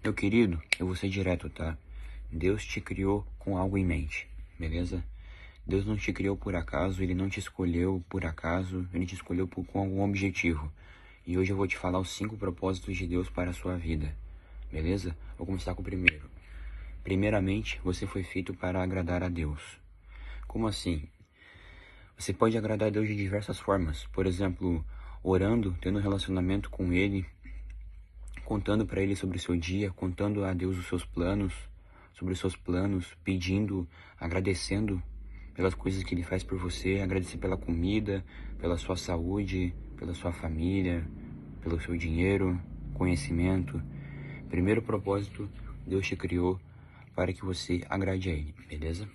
Meu querido, eu vou ser direto, tá? Deus te criou com algo em mente, beleza? Deus não te criou por acaso, Ele não te escolheu por acaso, Ele te escolheu com algum objetivo. E hoje eu vou te falar os 5 propósitos de Deus para a sua vida, beleza? Vou começar com o primeiro. Primeiramente, você foi feito para agradar a Deus. Como assim? Você pode agradar a Deus de diversas formas. Por exemplo, orando, tendo um relacionamento com Ele, contando para Ele sobre o seu dia, contando a Deus os seus planos, sobre os seus planos, pedindo, agradecendo pelas coisas que Ele faz por você, agradecer pela comida, pela sua saúde, pela sua família, pelo seu dinheiro, conhecimento. Primeiro propósito, Deus te criou para que você agrade a Ele, beleza?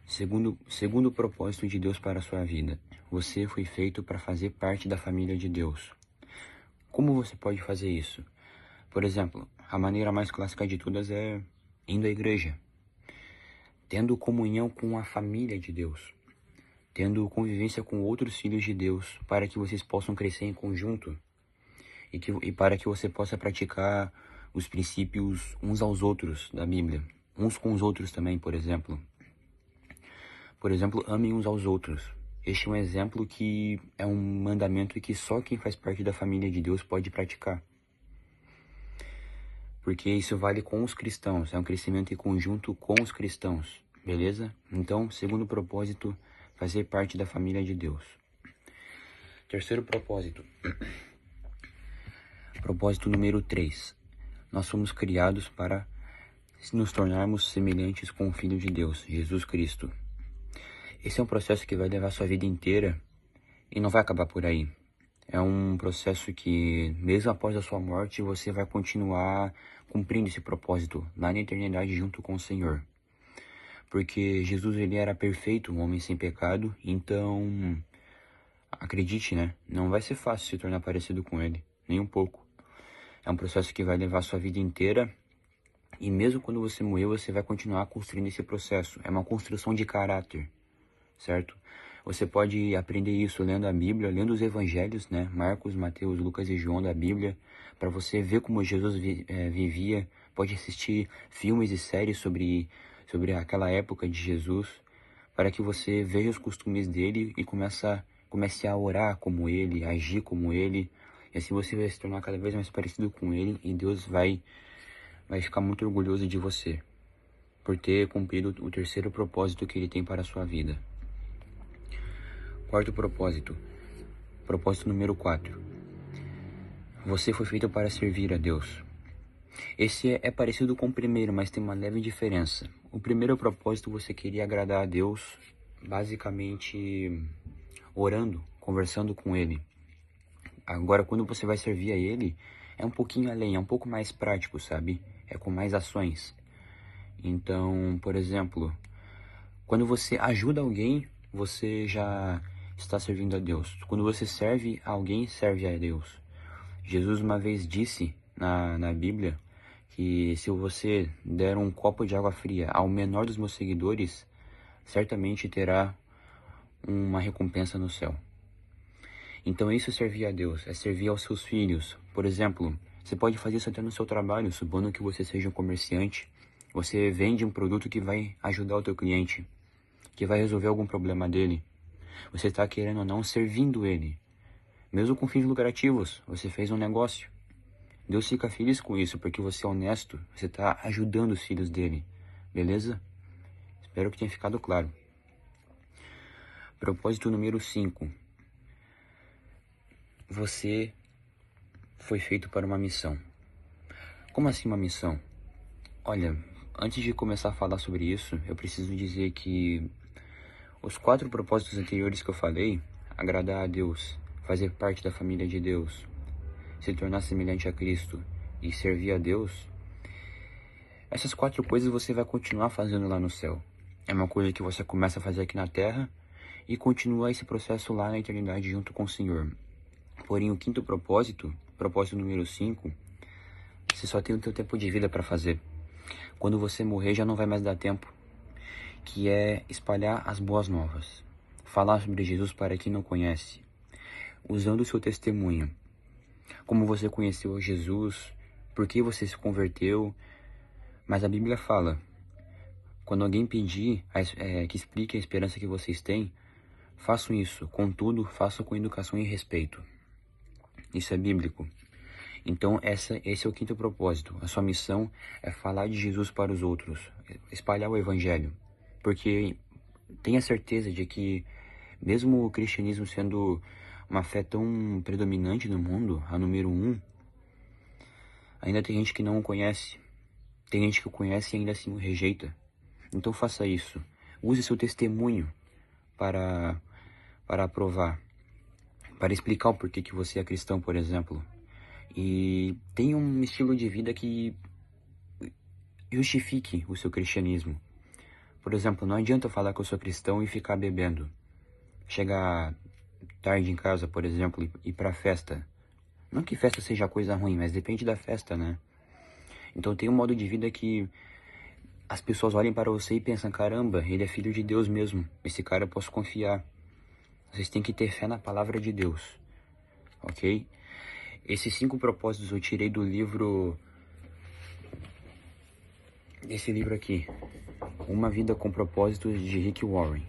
Segundo propósito de Deus para a sua vida, você foi feito para fazer parte da família de Deus. Como você pode fazer isso? Por exemplo, a maneira mais clássica de todas é indo à igreja, tendo comunhão com a família de Deus, tendo convivência com outros filhos de Deus, para que vocês possam crescer em conjunto e para que você possa praticar os princípios uns aos outros da Bíblia, uns com os outros também, por exemplo. Por exemplo, amem uns aos outros. Este é um exemplo que é um mandamento que só quem faz parte da família de Deus pode praticar. Porque isso vale com os cristãos, é um crescimento em conjunto com os cristãos, beleza? Então, segundo propósito, fazer parte da família de Deus. Terceiro propósito. Propósito número 3. Nós somos criados para nos tornarmos semelhantes com o Filho de Deus, Jesus Cristo. Esse é um processo que vai levar a sua vida inteira e não vai acabar por aí. É um processo que, mesmo após a sua morte, você vai continuar cumprindo esse propósito lá na eternidade junto com o Senhor. Porque Jesus, ele era perfeito, um homem sem pecado, então, acredite, né? Não vai ser fácil se tornar parecido com ele, nem um pouco. É um processo que vai levar a sua vida inteira e mesmo quando você morrer, você vai continuar construindo esse processo. É uma construção de caráter, certo? Você pode aprender isso lendo a Bíblia, lendo os evangelhos, né? Marcos, Mateus, Lucas e João da Bíblia, para você ver como Jesus vivia. Pode assistir filmes e séries sobre aquela época de Jesus, para que você veja os costumes dele e comece a orar como ele, a agir como ele. E assim você vai se tornar cada vez mais parecido com ele e Deus vai ficar muito orgulhoso de você por ter cumprido o terceiro propósito que ele tem para a sua vida. Quarto propósito. Propósito número 4. Você foi feito para servir a Deus. Esse é parecido com o primeiro, mas tem uma leve diferença. O primeiro propósito, você queria agradar a Deus, basicamente orando, conversando com Ele. Agora, quando você vai servir a Ele, é um pouquinho além, é um pouco mais prático, sabe? É com mais ações. Então, por exemplo, quando você ajuda alguém, você já está servindo a Deus. Quando você serve a alguém, serve a Deus. Jesus uma vez disse na Bíblia que se você der um copo de água fria ao menor dos meus seguidores, certamente terá uma recompensa no céu. Então isso é servir a Deus, é servir aos seus filhos. Por exemplo, você pode fazer isso até no seu trabalho, supondo que você seja um comerciante. Você vende um produto que vai ajudar o teu cliente, que vai resolver algum problema dele. Você está querendo ou não servindo ele. Mesmo com fins lucrativos, você fez um negócio. Deus fica feliz com isso, porque você é honesto, você está ajudando os filhos dele. Beleza? Espero que tenha ficado claro. Propósito número 5. Você foi feito para uma missão. Como assim uma missão? Olha, antes de começar a falar sobre isso, eu preciso dizer que os 4 propósitos anteriores que eu falei, agradar a Deus, fazer parte da família de Deus, se tornar semelhante a Cristo e servir a Deus, essas 4 coisas você vai continuar fazendo lá no céu. É uma coisa que você começa a fazer aqui na terra e continua esse processo lá na eternidade junto com o Senhor. Porém, o 5º propósito, propósito número 5, você só tem o teu tempo de vida para fazer. Quando você morrer já não vai mais dar tempo, que é espalhar as boas novas, falar sobre Jesus para quem não conhece, usando o seu testemunho, como você conheceu Jesus, por que você se converteu, mas a Bíblia fala, quando alguém pedir que explique a esperança que vocês têm, façam isso, contudo, façam com educação e respeito. Isso é bíblico. Então, esse é o quinto propósito. A sua missão é falar de Jesus para os outros, espalhar o evangelho. Porque tenha certeza de que, mesmo o cristianismo sendo uma fé tão predominante no mundo, a número 1, ainda tem gente que não o conhece. Tem gente que o conhece e ainda assim o rejeita. Então faça isso. Use seu testemunho para aprovar, para explicar o porquê que você é cristão, por exemplo. E tenha um estilo de vida que justifique o seu cristianismo. Por exemplo, não adianta falar que eu sou cristão e ficar bebendo. Chegar tarde em casa, por exemplo, e ir pra festa. Não que festa seja coisa ruim, mas depende da festa, né? Então tem um modo de vida que as pessoas olhem para você e pensam, caramba, ele é filho de Deus mesmo. Esse cara eu posso confiar. Vocês têm que ter fé na palavra de Deus. Ok? Esses 5 propósitos eu tirei do livro... Esse livro aqui. Uma Vida com Propósitos, de Rick Warren.